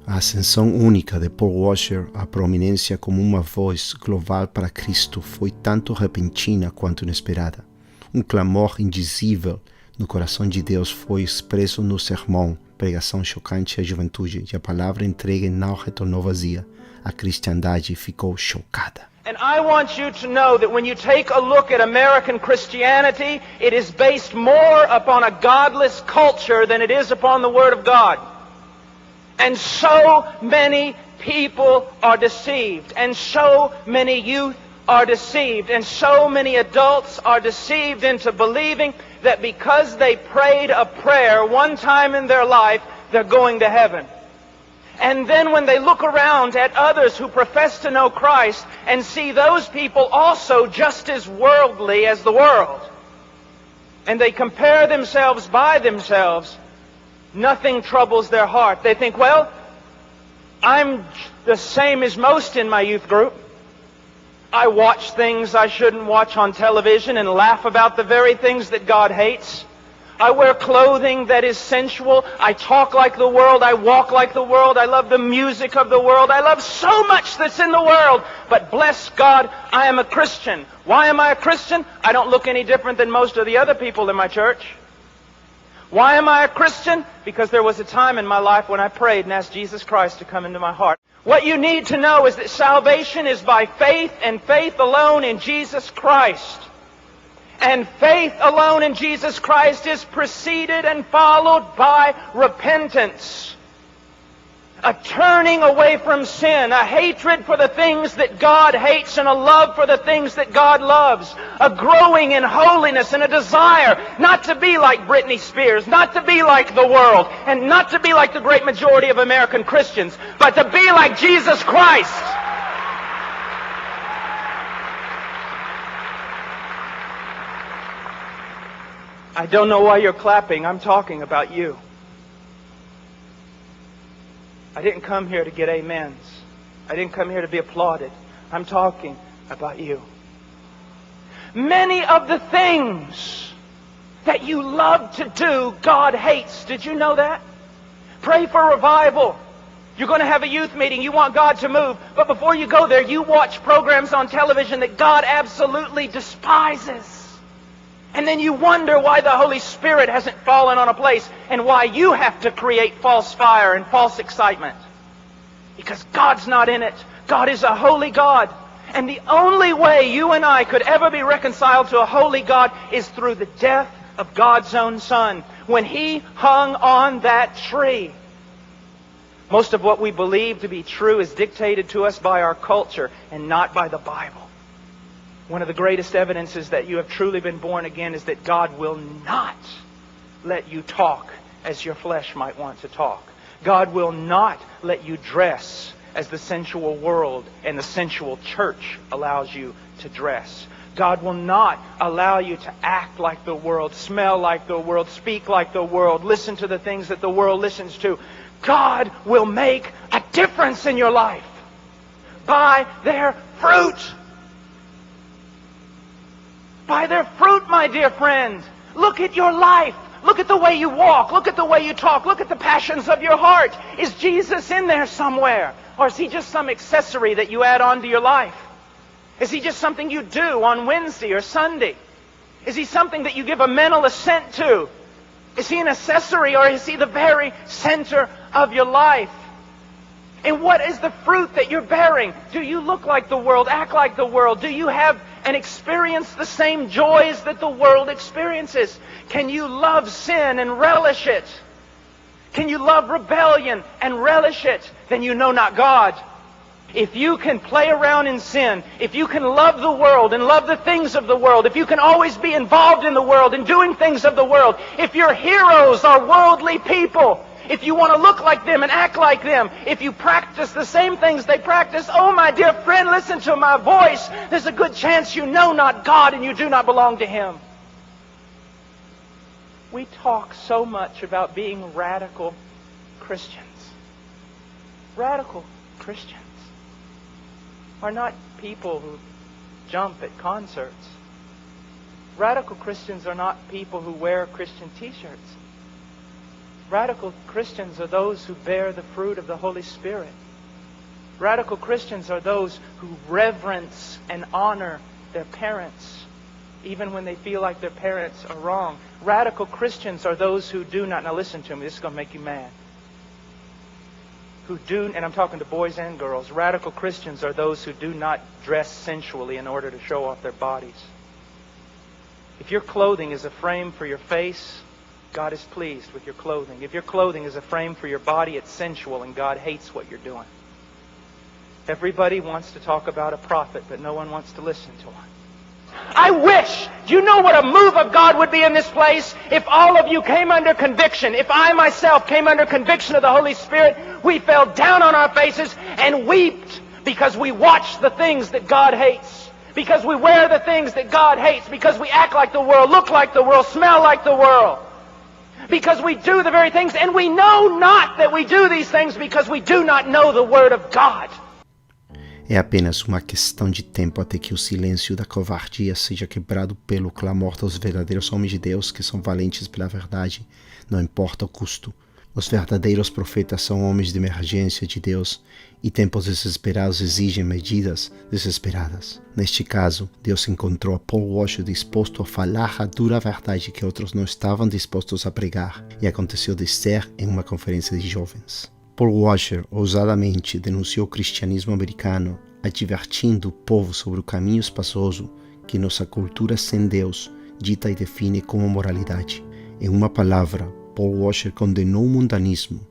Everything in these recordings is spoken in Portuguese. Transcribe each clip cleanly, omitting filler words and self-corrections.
A ascensão única de Paul Washer à prominência como uma voz global para Cristo foi tanto repentina quanto inesperada. Um clamor indizível no coração de Deus foi expresso no sermão, pregação chocante à juventude, e a palavra entregue não retornou vazia. A cristandade ficou chocada. And I want you to know that when you take a look at American Christianity, it is based more upon a godless culture than it is upon the Word of God. And so many people are deceived, and so many youth are deceived, and so many adults are deceived into believing that because they prayed a prayer one time in their life, they're going to heaven. And then when they look around at others who profess to know Christ and see those people also just as worldly as the world, and they compare themselves by themselves, nothing troubles their heart. They think, well, I'm the same as most in my youth group. I watch things I shouldn't watch on television and laugh about the very things that God hates. I wear clothing that is sensual. I talk like the world. I walk like the world. I love the music of the world. I love so much that's in the world. But bless God, I am a Christian. Why am I a Christian? I don't look any different than most of the other people in my church. Why am I a Christian? Because there was a time in my life when I prayed and asked Jesus Christ to come into my heart. What you need to know is that salvation is by faith and faith alone in Jesus Christ. And faith alone in Jesus Christ is preceded and followed by repentance. A turning away from sin, a hatred for the things that God hates and a love for the things that God loves. A growing in holiness and a desire not to be like Britney Spears, not to be like the world, and not to be like the great majority of American Christians, but to be like Jesus Christ. I don't know why you're clapping. I'm talking about you. I didn't come here to get amens. I didn't come here to be applauded. I'm talking about you. Many of the things that you love to do, God hates. Did you know that? Pray for revival. You're going to have a youth meeting. You want God to move. But before you go there, you watch programs on television that God absolutely despises. And then you wonder why the Holy Spirit hasn't fallen on a place and why you have to create false fire and false excitement. Because God's not in it. God is a holy God. And the only way you and I could ever be reconciled to a holy God is through the death of God's own Son, when He hung on that tree. Most of what we believe to be true is dictated to us by our culture and not by the Bible. One of the greatest evidences that you have truly been born again is that God will not let you talk as your flesh might want to talk. God will not let you dress as the sensual world and the sensual church allows you to dress. God will not allow you to act like the world, smell like the world, speak like the world, listen to the things that the world listens to. God will make a difference in your life by their fruit. By their fruit, my dear friend. Look at your life. Look at the way you walk. Look at the way you talk. Look at the passions of your heart. Is Jesus in there somewhere? Or is He just some accessory that you add on to your life? Is He just something you do on Wednesday or Sunday? Is He something that you give a mental assent to? Is He an accessory, or is He the very center of your life? And what is the fruit that you're bearing? Do you look like the world, act like the world? Do you have and experience the same joys that the world experiences? Can you love sin and relish it? Can you love rebellion and relish it? Then you know not God. If you can play around in sin, if you can love the world and love the things of the world, if you can always be involved in the world and doing things of the world, if your heroes are worldly people, if you want to look like them and act like them, if you practice the same things they practice, oh my dear friend, listen to my voice. There's a good chance you know not God and you do not belong to Him. We talk so much about being radical Christians. Radical Christians are not people who jump at concerts. Radical Christians are not people who wear Christian t-shirts. Radical Christians are those who bear the fruit of the Holy Spirit. Radical Christians are those who reverence and honor their parents, even when they feel like their parents are wrong. Radical Christians are those who do not, now listen to me, this is going to make you mad, who do, and I'm talking to boys and girls, radical Christians are those who do not dress sensually in order to show off their bodies. If your clothing is a frame for your face, God is pleased with your clothing. If your clothing is a frame for your body, it's sensual, and God hates what you're doing. Everybody wants to talk about a prophet, but no one wants to listen to one. I wish, do you know what a move of God would be in this place? If all of you came under conviction, if I myself came under conviction of the Holy Spirit, we fell down on our faces and wept because we watch the things that God hates, because we wear the things that God hates, because we act like the world, look like the world, smell like the world, because we do the very things, and we know not that we do these things because we do not know the Word of God. É apenas uma questão de tempo até que o silêncio da covardia seja quebrado pelo clamor dos verdadeiros homens de Deus que são valentes pela verdade, não importa o custo. Os verdadeiros profetas são homens de emergência de Deus e tempos desesperados exigem medidas desesperadas. Neste caso, Deus encontrou a Paul Washer disposto a falar a dura verdade que outros não estavam dispostos a pregar, e aconteceu de ser em uma conferência de jovens. Paul Washer ousadamente denunciou o cristianismo americano, advertindo o povo sobre o caminho espaçoso que nossa cultura sem Deus dita e define como moralidade. Em uma palavra, Paul Washer condenou o mundanismo,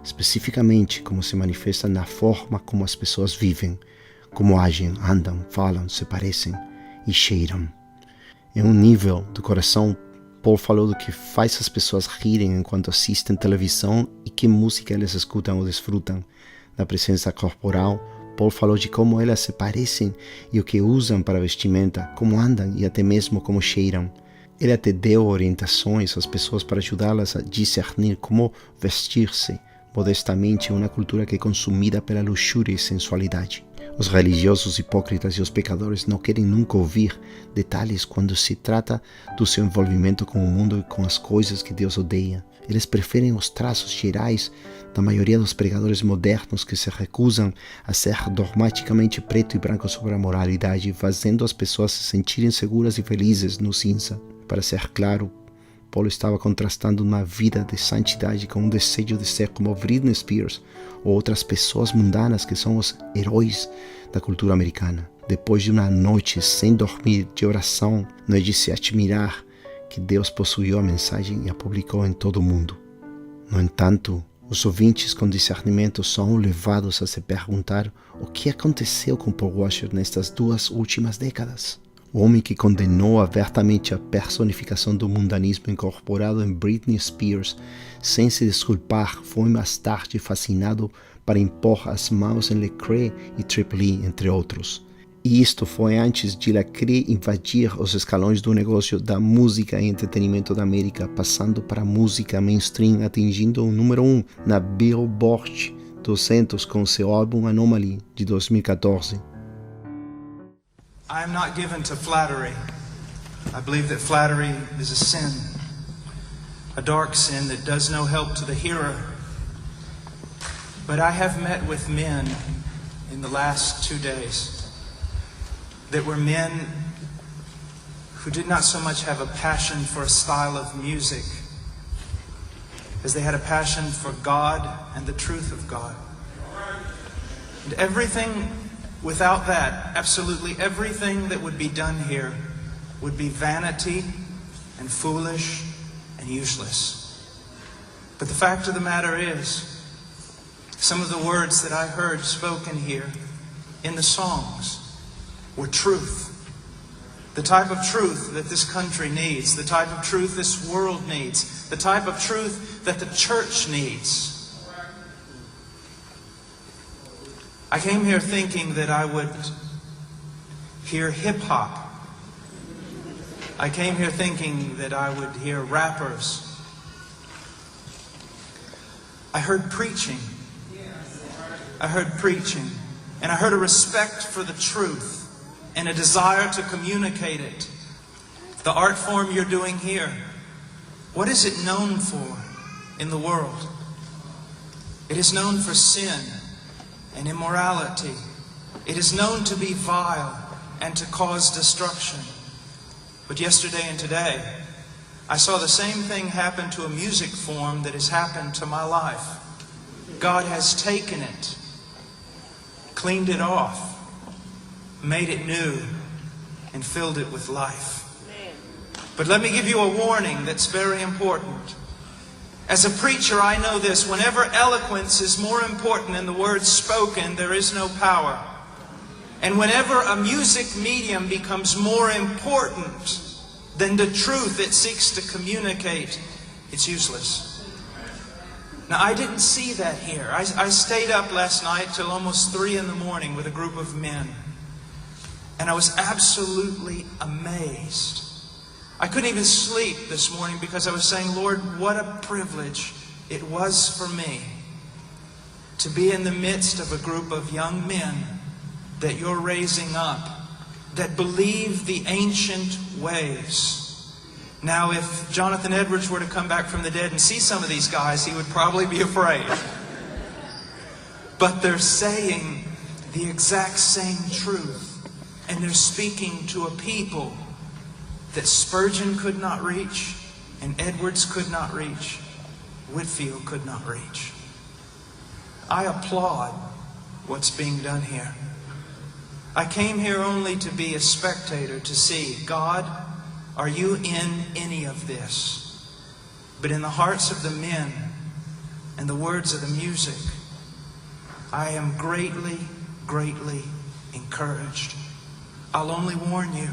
especificamente como se manifesta na forma como as pessoas vivem, como agem, andam, falam, se parecem e cheiram. Em um nível do coração, Paul falou do que faz as pessoas rirem enquanto assistem televisão e que música elas escutam ou desfrutam. Na presença corporal, Paul falou de como elas se parecem e o que usam para vestimenta, como andam e até mesmo como cheiram. Ele até deu orientações às pessoas para ajudá-las a discernir como vestir-se modestamente em uma cultura que é consumida pela luxúria e sensualidade. Os religiosos hipócritas e os pecadores não querem nunca ouvir detalhes quando se trata do seu envolvimento com o mundo e com as coisas que Deus odeia. Eles preferem os traços gerais da maioria dos pregadores modernos que se recusam a ser dogmaticamente preto e branco sobre a moralidade, fazendo as pessoas se sentirem seguras e felizes no cinza. Para ser claro, Paulo estava contrastando uma vida de santidade com um desejo de ser como Britney Spears ou outras pessoas mundanas que são os heróis da cultura americana. Depois de uma noite sem dormir de oração, não é de se admirar que Deus possuiu a mensagem e a publicou em todo o mundo. No entanto, os ouvintes com discernimento são levados a se perguntar o que aconteceu com Paul Washer nestas 2 últimas décadas. O homem que condenou abertamente a personificação do mundanismo incorporado em Britney Spears, sem se desculpar, foi mais tarde fascinado para impor as mãos em Lecrae e Triple E, entre outros. E isto foi antes de Lecrae invadir os escalões do negócio da música e entretenimento da América, passando para a música mainstream, atingindo o número 1 na Billboard 200 com seu álbum Anomaly, de 2014. I am not given to flattery. I believe that flattery is a sin, a dark sin that does no help to the hearer. But I have met with men in the last 2 days that were men who did not so much have a passion for a style of music as they had a passion for God and the truth of God. And everything without that, absolutely everything that would be done here would be vanity and foolish and useless. But the fact of the matter is, some of the words that I heard spoken here in the songs were truth. The type of truth that this country needs, the type of truth this world needs, the type of truth that the church needs. I came here thinking that I would hear hip-hop. I came here thinking that I would hear rappers. I heard preaching. I heard preaching. And I heard a respect for the truth and a desire to communicate it. The art form you're doing here, what is it known for? in the world. It is known for sin and immorality. It is known to be vile and to cause destruction. But yesterday and today, I saw the same thing happen to a music form that has happened to my life. God has taken it, cleaned it off, made it new, and filled it with life. But let me give you a warning that's very important. As a preacher, I know this: whenever eloquence is more important than the words spoken, there is no power. And whenever a music medium becomes more important than the truth it seeks to communicate, it's useless. Now, I didn't see that here. I stayed up last night till almost 3 in the morning with a group of men. And I was absolutely amazed. I couldn't even sleep this morning because I was saying, Lord, what a privilege it was for me to be in the midst of a group of young men that you're raising up, that believe the ancient ways. Now, if Jonathan Edwards were to come back from the dead and see some of these guys, he would probably be afraid. But they're saying the exact same truth, and they're speaking to a people that Spurgeon could not reach, and Edwards could not reach, Whitefield could not reach. I applaud what's being done here. I came here only to be a spectator, to see, God, are you in any of this? But in the hearts of the men and the words of the music, I am greatly, greatly encouraged. I'll only warn you,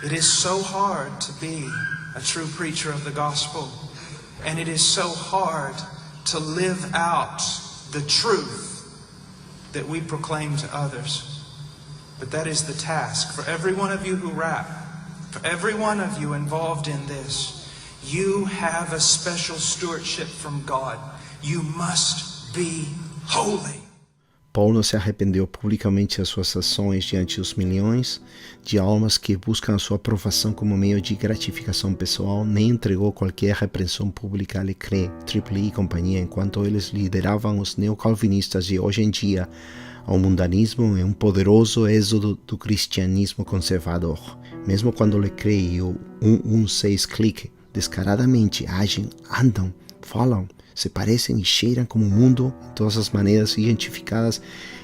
it is so hard to be a true preacher of the gospel, and it is so hard to live out the truth that we proclaim to others. But that is the task for every one of you who rap, for every one of you involved in this. You have a special stewardship from God. You must be holy. Paul não se arrependeu publicamente das suas ações diante dos milhões de almas que buscam a sua aprovação como meio de gratificação pessoal, nem entregou qualquer repreensão pública a Lecrae, Triple e companhia, enquanto eles lideravam os neocalvinistas de hoje em dia ao mundanismo e um poderoso êxodo do cristianismo conservador. Mesmo quando Lecrae e o 116 Clique descaradamente agem, andam, falam, se parecem e cheiram como o mundo em todas as maneiras identificadas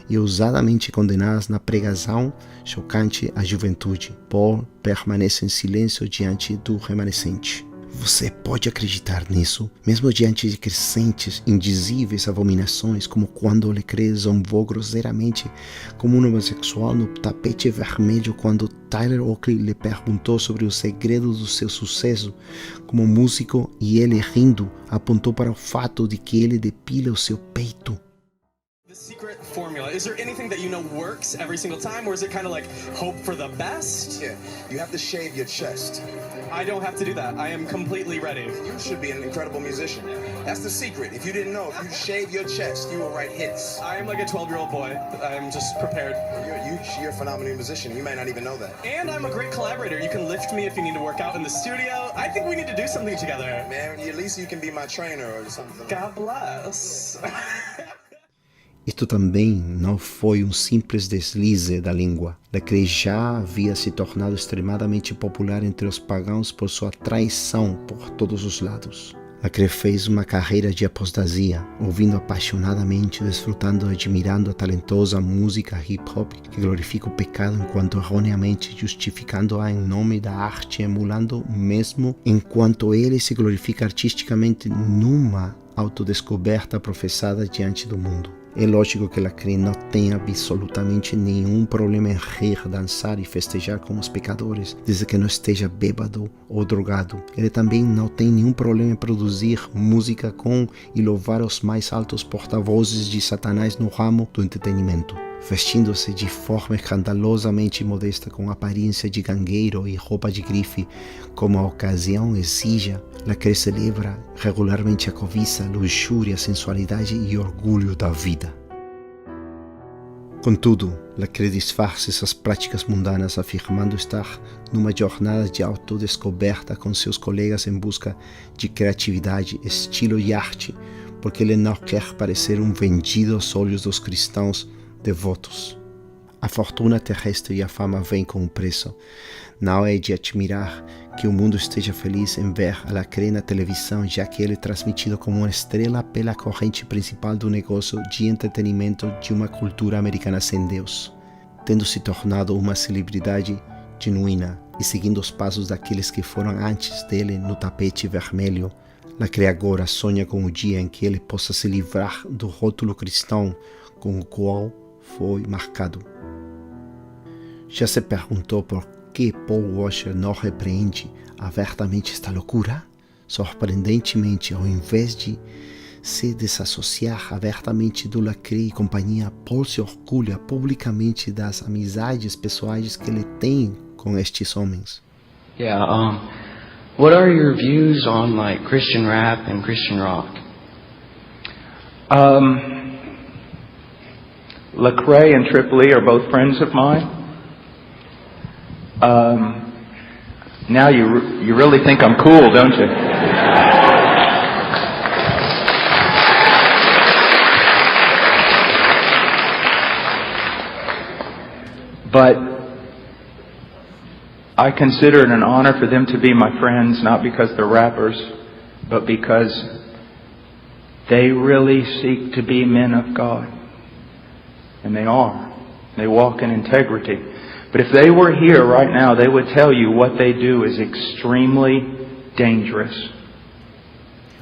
e ousadamente condenadas na pregação chocante à juventude, Paul permanece em silêncio diante do remanescente. Você pode acreditar nisso, mesmo diante de crescentes, indizíveis abominações, como quando Lecrae zombou grosseiramente como um homossexual no tapete vermelho quando Tyler Oakley lhe perguntou sobre o segredo do seu sucesso como músico e ele, rindo, apontou para o fato de que ele depila o seu peito. The secret formula, is there anything that you know works every single time, or is it kind of like hope for the best? Yeah, you have to shave your chest. I don't have to do that. I am completely ready. You should be an incredible musician. That's the secret. If you didn't know, if you shave your chest, you will write hits. I am like a 12-year-old boy. I'm just prepared. You're a phenomenal musician. You might not even know that. And I'm a great collaborator. You can lift me if you need to work out in the studio. I think we need to do something together. Man, at least you can be my trainer or something. God bless. Isto também não foi um simples deslize da língua. Lecrae já havia se tornado extremadamente popular entre os pagãos por sua traição por todos os lados. Lecrae fez uma carreira de apostasia, ouvindo apaixonadamente, desfrutando e admirando a talentosa música hip-hop que glorifica o pecado enquanto erroneamente justificando-a em nome da arte, emulando o mesmo enquanto ele se glorifica artisticamente numa autodescoberta professada diante do mundo. É lógico que Lecrae não tem absolutamente nenhum problema em rir, dançar e festejar com os pecadores, desde que não esteja bêbado ou drogado. Ele também não tem nenhum problema em produzir música com e louvar os mais altos porta-vozes de Satanás no ramo do entretenimento. Vestindo-se de forma escandalosamente modesta com aparência de gangueiro e roupa de grife, como a ocasião exija, Lecrae celebra regularmente a cobiça, luxúria, sensualidade e orgulho da vida. Contudo, Lacrae disfarça essas práticas mundanas afirmando estar numa jornada de autodescoberta com seus colegas em busca de criatividade, estilo e arte, porque ele não quer parecer um vendido aos olhos dos cristãos devotos. A fortuna terrestre e a fama vêm com um preço. Não é de admirar que o mundo esteja feliz em ver a Lacrae na televisão, já que ele é transmitido como uma estrela pela corrente principal do negócio de entretenimento de uma cultura americana sem Deus, tendo se tornado uma celebridade genuína e seguindo os passos daqueles que foram antes dele no tapete vermelho. Lacrae agora sonha com o dia em que ele possa se livrar do rótulo cristão com o qual foi marcado. Já se perguntou por que Paul Washer não repreende abertamente esta loucura? Surpreendentemente, ao invés de se desassociar abertamente do Lacrae e companhia, Paul se orgulha publicamente das amizades pessoais que ele tem com estes homens. What are your views on like Christian rap and Christian rock? Lacrae and Trip Lee are both friends of mine. Now you really think I'm cool, don't you? But I consider it an honor for them to be my friends, not because they're rappers, but because they really seek to be men of God. And they are. They walk in integrity. But if they were here right now, they would tell you what they do is extremely dangerous.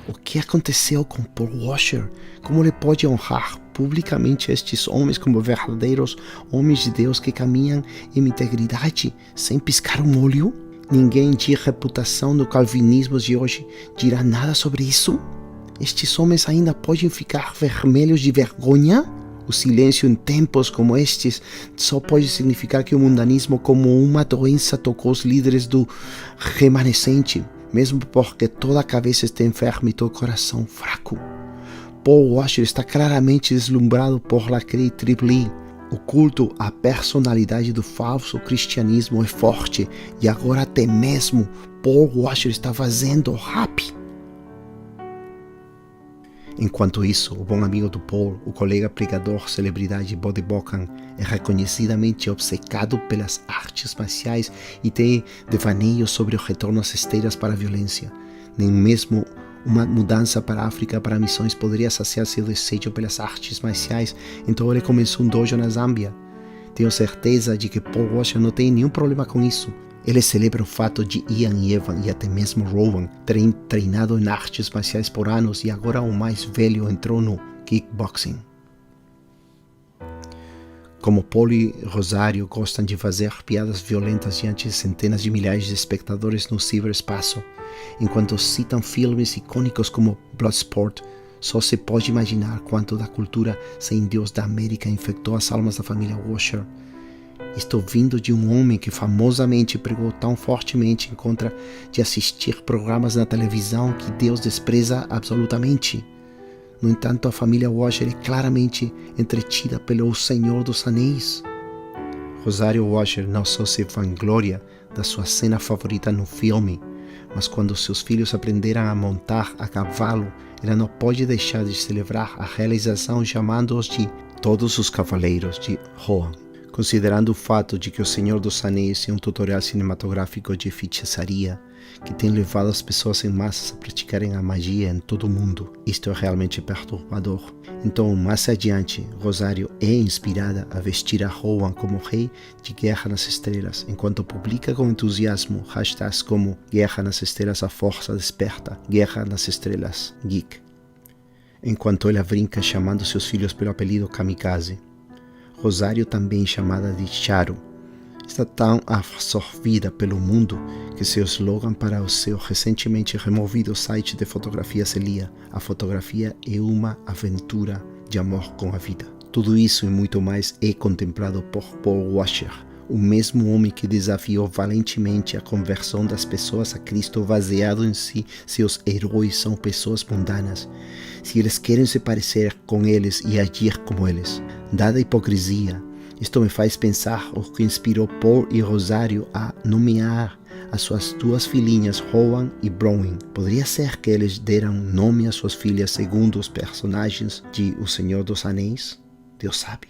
O que aconteceu com Paul Washer? Como ele pode honrar publicamente estes homens como verdadeiros homens de Deus que caminham em integridade sem piscar um olho? Ninguém de reputação no calvinismo de hoje dirá nada sobre isso? Estes homens ainda podem ficar vermelhos de vergonha? O silêncio em tempos como estes só pode significar que o mundanismo como uma doença tocou os líderes do remanescente, mesmo porque toda a cabeça está enferma e todo o coração fraco. Paul Washer está claramente deslumbrado por Lacrae e Trip Lee. O culto à personalidade do falso cristianismo é forte e agora até mesmo Paul Washer está fazendo rap. Enquanto isso, o bom amigo do Paul, o colega pregador celebridade Bode Bocan, é reconhecidamente obcecado pelas artes marciais e tem devaneios sobre o retorno às esteiras para a violência. Nem mesmo uma mudança para a África para missões poderia saciar seu desejo pelas artes marciais, então ele começou um dojo na Zâmbia. Tenho certeza de que Paul Washer não tem nenhum problema com isso. Ele celebra o fato de Ian e Evan e até mesmo Rowan terem treinado em artes marciais por anos e agora o mais velho entrou no kickboxing. Como Paul e Rosário gostam de fazer piadas violentas diante de centenas de milhares de espectadores no ciberespaço, enquanto citam filmes icônicos como Bloodsport, só se pode imaginar quanto da cultura sem Deus da América infectou as almas da família Washer. Estou vindo de um homem que famosamente pregou tão fortemente em contra de assistir programas na televisão que Deus despreza absolutamente. No entanto, a família Washer é claramente entretida pelo Senhor dos Anéis. Rosário Washer não só se vangloria da sua cena favorita no filme, mas quando seus filhos aprenderam a montar a cavalo, ela não pode deixar de celebrar a realização chamando-os de todos os cavaleiros de Rohan. Considerando o fato de que O Senhor dos Anéis é um tutorial cinematográfico de feitiçaria que tem levado as pessoas em massas a praticarem a magia em todo o mundo, isto é realmente perturbador. Então, mais adiante, Rosário é inspirada a vestir a Rowan como rei de Guerra nas Estrelas, enquanto publica com entusiasmo hashtags como Guerra nas Estrelas, a Força Desperta, Guerra nas Estrelas, Geek. Enquanto ela brinca chamando seus filhos pelo apelido Kamikaze. Rosário, também chamada de Charo, está tão absorvida pelo mundo que seu slogan para o seu recentemente removido site de fotografia se lia: a fotografia é uma aventura de amor com a vida. Tudo isso e muito mais é contemplado por Paul Washer, o mesmo homem que desafiou valentemente a conversão das pessoas a Cristo baseado em si. Seus heróis são pessoas mundanas. Se eles querem se parecer com eles e agir como eles, dada a hipocrisia, Isto me faz pensar o que inspirou Paul e Rosário a nomear as suas duas filhinhas, Rowan e Bronwyn. Poderia ser que eles deram nome às suas filhas segundo os personagens de O Senhor dos Anéis? Deus sabe.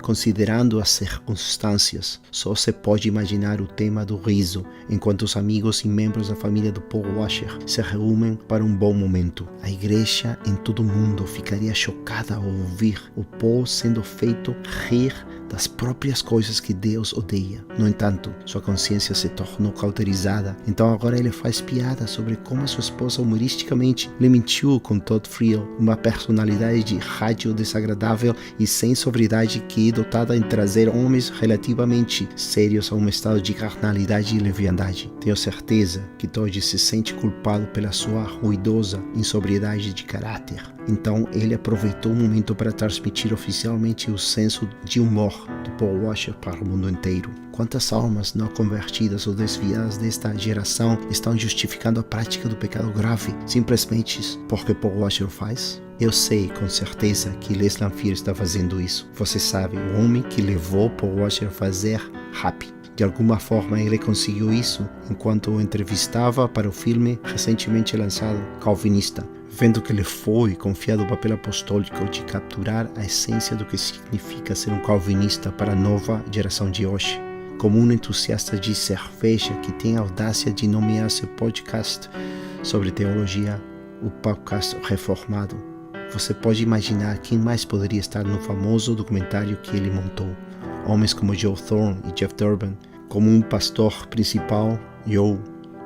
Considerando as circunstâncias, só se pode imaginar o tema do riso enquanto os amigos e membros da família do Paul Washer se reúnem para um bom momento. A igreja em todo o mundo ficaria chocada ao ouvir o Paul sendo feito rir das próprias coisas que Deus odeia. No entanto, sua consciência se tornou cauterizada, então agora ele faz piada sobre como sua esposa humoristicamente lhe mentiu com Todd Friel, uma personalidade de rádio desagradável e sem sobriedade que é dotada em trazer homens relativamente sérios a um estado de carnalidade e leviandade. Tenho certeza que Todd se sente culpado pela sua ruidosa insobriedade de caráter. Então ele aproveitou o momento para transmitir oficialmente o senso de humor do Paul Washer para o mundo inteiro. Quantas almas não convertidas ou desviadas desta geração estão justificando a prática do pecado grave simplesmente porque Paul Washer faz? Eu sei com certeza que Les Lanphier está fazendo isso. Você sabe, o homem que levou Paul Washer a fazer rap. De alguma forma ele conseguiu isso enquanto o entrevistava para o filme recentemente lançado Calvinista, vendo que lhe foi confiado o papel apostólico de capturar a essência do que significa ser um calvinista para a nova geração de hoje. Como um entusiasta de cerveja que tem a audácia de nomear seu podcast sobre teologia o podcast Reformado, você pode imaginar quem mais poderia estar no famoso documentário que ele montou. Homens como Joe Thorne e Jeff Durbin. Como um pastor principal, Joe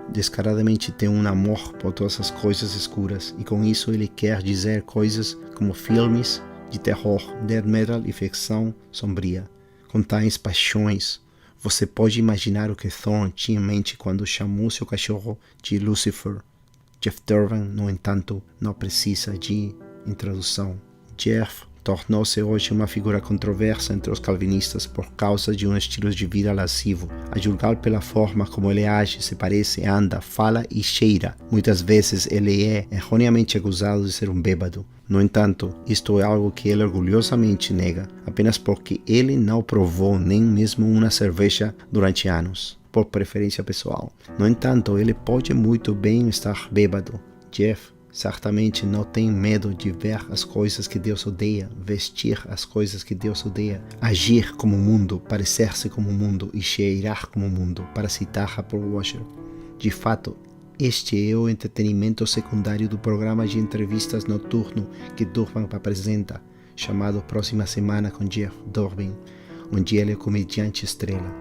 descaradamente tem um amor por todas as coisas escuras, e com isso ele quer dizer coisas como filmes de terror, death metal e ficção sombria, com tais paixões. Você pode imaginar o que Thorne tinha em mente quando chamou seu cachorro de Lucifer. Jeff Durbin, no entanto, não precisa de introdução. Jeff tornou-se hoje uma figura controversa entre os calvinistas por causa de um estilo de vida lascivo, a julgar pela forma como ele age, se parece, anda, fala e cheira. Muitas vezes ele é erroneamente acusado de ser um bêbado. No entanto, isto é algo que ele orgulhosamente nega, apenas porque ele não provou nem mesmo uma cerveja durante anos, por preferência pessoal. No entanto, ele pode muito bem estar bêbado. Jeff certamente não tem medo de ver as coisas que Deus odeia, vestir as coisas que Deus odeia, agir como o mundo, parecer-se como o mundo e cheirar como o mundo, para citar a Paul Washer. De fato, este é o entretenimento secundário do programa de entrevistas noturno que Durbin apresenta, chamado Próxima Semana com Jeff Durbin, onde ele é comediante estrela.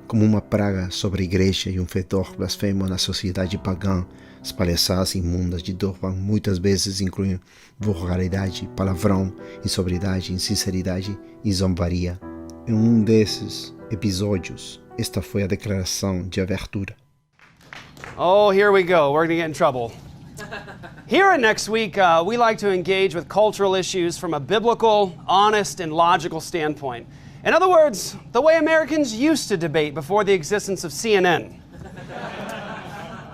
Como uma praga sobre a igreja e um fedor blasfemo na sociedade pagã, as palhaçadas imundas de Durbin muitas vezes incluem vulgaridade, palavrão, insobriedade, insinceridade e zombaria. Em um desses episódios, esta foi a declaração de abertura. Oh, here we go. We're going to get in trouble. Here at Next Week, we like to engage with cultural issues from a biblical, honest, and logical standpoint. In other words, the way Americans used to debate before the existence of CNN.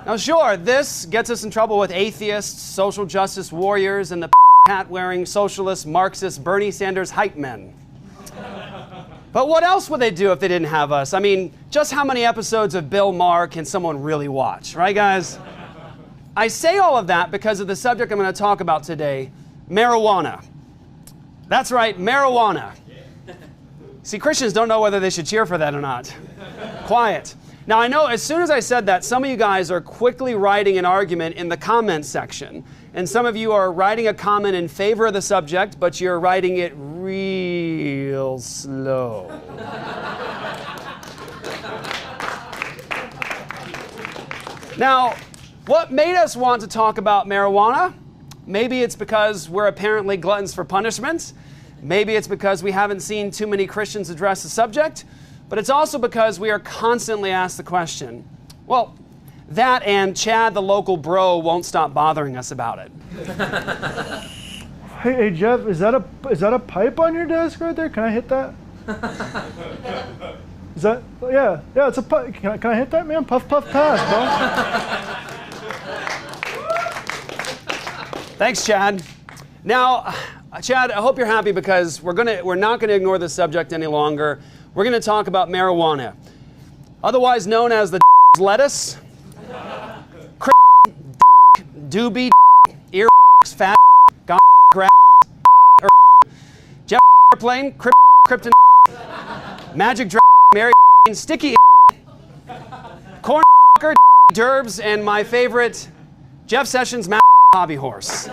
Now, sure, this gets us in trouble with atheists, social justice warriors, and the hat-wearing socialist, Marxist, Bernie Sanders hype men. But what else would they do if they didn't have us? I mean, just how many episodes of Bill Maher can someone really watch, right, guys? I say all of that because of the subject I'm going to talk about today, marijuana. That's right, marijuana. See, Christians don't know whether they should cheer for that or not. Quiet. Now, I know as soon as I said that, some of you guys are quickly writing an argument in the comments section. And some of you are writing a comment in favor of the subject, but you're writing it real slow. Now, what made us want to talk about marijuana? Maybe it's because we're apparently gluttons for punishment. Maybe it's because we haven't seen too many Christians address the subject. But it's also because we are constantly asked the question. Well, that and Chad, the local bro, won't stop bothering us about it. Hey Jeff, is that a pipe on your desk right there? Can I hit that? Is that, yeah, it's a pipe. Can I hit that, man? Puff, puff, pass, bro. Thanks, Chad. Now, Chad, I hope you're happy because we're not going to ignore this subject any longer. We're going to talk about marijuana, otherwise known as the lettuce, doobie, ear, fat, grass, jet airplane, krypton, magic dragon, Mary, sticky, corn, derbs, and my favorite, Jeff Sessions, hobby horse.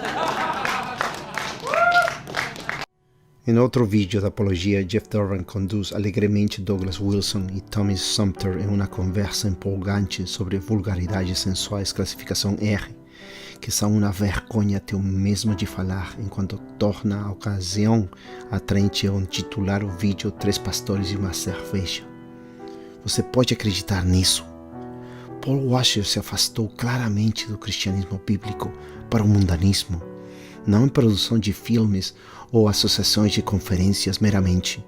Em outro vídeo da apologia, Jeff Durbin conduz alegremente Douglas Wilson e Tommy Sumter em uma conversa empolgante sobre vulgaridades sensuais classificação R, que são uma vergonha até o mesmo de falar, enquanto torna a ocasião atraente ao titular o vídeo 3 pastores e uma cerveja. Você pode acreditar nisso? Paul Washer se afastou claramente do cristianismo bíblico para o mundanismo, não em produção de filmes ou associações de conferências meramente,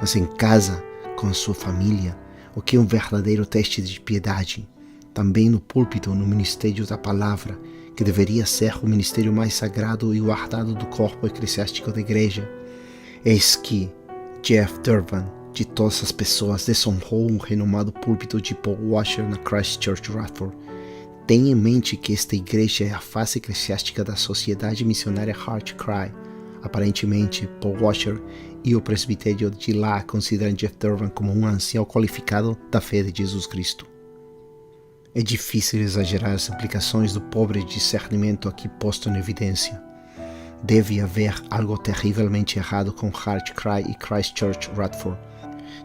mas em casa, com sua família, o que é um verdadeiro teste de piedade, também no púlpito, no ministério da palavra, que deveria ser o ministério mais sagrado e guardado do corpo eclesiástico da igreja. Eis que Jeff Durbin, de todas as pessoas, desonrou o renomado púlpito de Paul Washer na Christchurch Radford. Tenha em mente que esta igreja é a face eclesiástica da sociedade missionária Heart Cry. Aparentemente, Paul Washer e o presbitério de lá consideram Jeff Durbin como um ancião qualificado da fé de Jesus Cristo. É difícil exagerar as implicações do pobre discernimento aqui posto em evidência. Deve haver algo terrivelmente errado com Heart Cry e Christchurch Radford.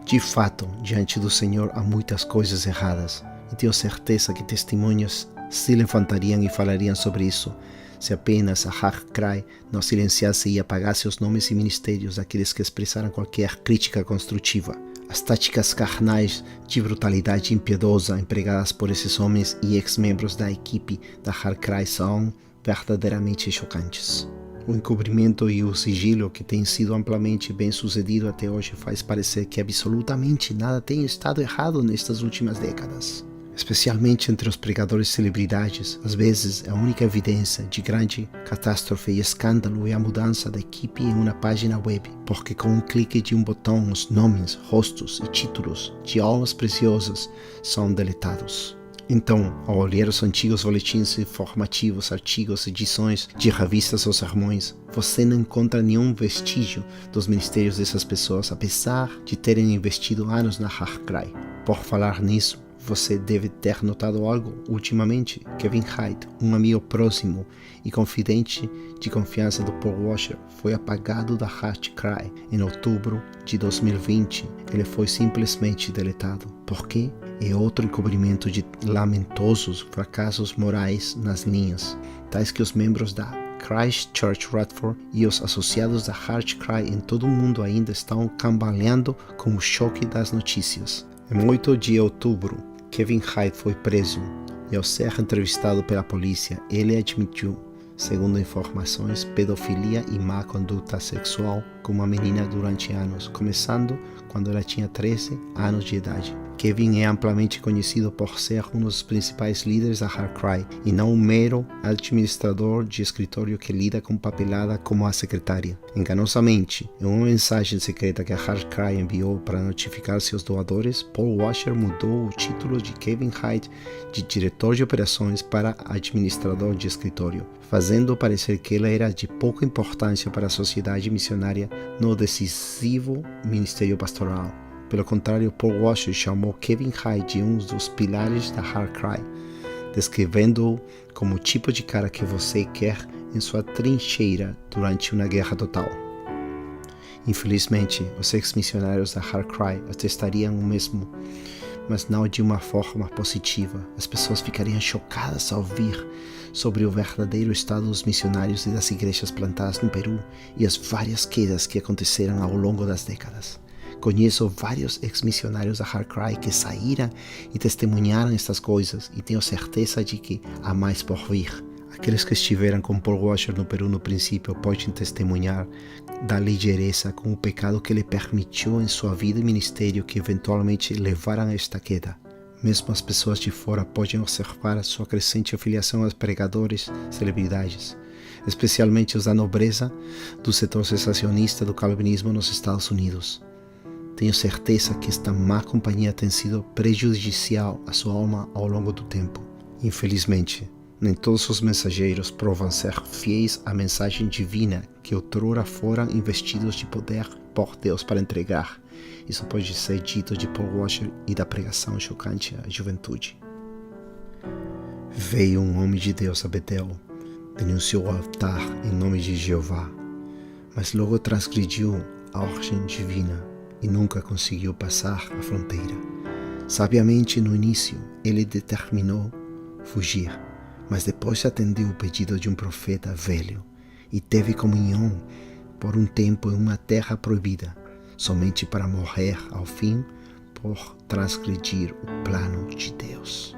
De fato, diante do Senhor há muitas coisas erradas, e tenho certeza que testemunhas se levantariam e falariam sobre isso, se apenas a Heart Cry não silenciasse e apagasse os nomes e ministérios daqueles que expressaram qualquer crítica construtiva. As táticas carnais de brutalidade impiedosa empregadas por esses homens e ex-membros da equipe da Heart Cry são verdadeiramente chocantes. O encobrimento e o sigilo que tem sido amplamente bem sucedido até hoje faz parecer que absolutamente nada tem estado errado nestas últimas décadas. Especialmente entre os pregadores celebridades, às vezes a única evidência de grande catástrofe e escândalo é a mudança da equipe em uma página web, porque com um clique de um botão os nomes, rostos e títulos de almas preciosas são deletados. Então, ao olhar os antigos boletins informativos, artigos, edições de revistas ou sermões, você não encontra nenhum vestígio dos ministérios dessas pessoas, apesar de terem investido anos na Heart Cry. Por falar nisso, você deve ter notado algo ultimamente. Kevin Hyde, um amigo próximo e confidente de confiança do Paul Washer, foi apagado da Heart Cry em outubro de 2020. Ele foi simplesmente deletado. Por quê? É outro encobrimento de lamentosos fracassos morais nas linhas, tais que os membros da Christchurch Radford e os associados da Heart Cry em todo o mundo ainda estão cambaleando com o choque das notícias. Em 8 de outubro, Kevin Hyde foi preso e, ao ser entrevistado pela polícia, ele admitiu, segundo informações, pedofilia e má conduta sexual com uma menina durante anos, começando quando ela tinha 13 anos de idade. Kevin é amplamente conhecido por ser um dos principais líderes da Heart Cry e não um mero administrador de escritório que lida com papelada como a secretária. Enganosamente, em uma mensagem secreta que a Heart Cry enviou para notificar seus doadores, Paul Washer mudou o título de Kevin Hyde de diretor de operações para administrador de escritório, fazendo parecer que ele era de pouca importância para a sociedade missionária no decisivo ministério pastoral. Pelo contrário, Paul Washer chamou Kevin Hyde de um dos pilares da Heart Cry, descrevendo-o como o tipo de cara que você quer em sua trincheira durante uma guerra total. Infelizmente, os ex-missionários da Heart Cry atestariam o mesmo, mas não de uma forma positiva. As pessoas ficariam chocadas ao ouvir sobre o verdadeiro estado dos missionários e das igrejas plantadas no Peru e as várias quedas que aconteceram ao longo das décadas. Conheço vários ex-missionários da Heart Cry que saíram e testemunharam estas coisas e tenho certeza de que há mais por vir. Aqueles que estiveram com Paul Washer no Peru no princípio podem testemunhar da ligeireza com o pecado que ele permitiu em sua vida e ministério que eventualmente levaram a esta queda. Mesmo as pessoas de fora podem observar sua crescente afiliação aos pregadores, celebridades. especialmente os da nobreza do setor sensacionista do calvinismo nos Estados Unidos. Tenho certeza que esta má companhia tem sido prejudicial à sua alma ao longo do tempo. Infelizmente, nem todos os mensageiros provam ser fiéis à mensagem divina que outrora foram investidos de poder por Deus para entregar. Isso pode ser dito de Paul Washer e da pregação chocante à juventude. Veio um homem de Deus a Betel, denunciou o altar em nome de Jeová, mas logo transgrediu a ordem divina e nunca conseguiu passar a fronteira. Sabiamente, no início, ele determinou fugir, mas depois atendeu o pedido de um profeta velho e teve comunhão por um tempo em uma terra proibida, somente para morrer ao fim por transgredir o plano de Deus.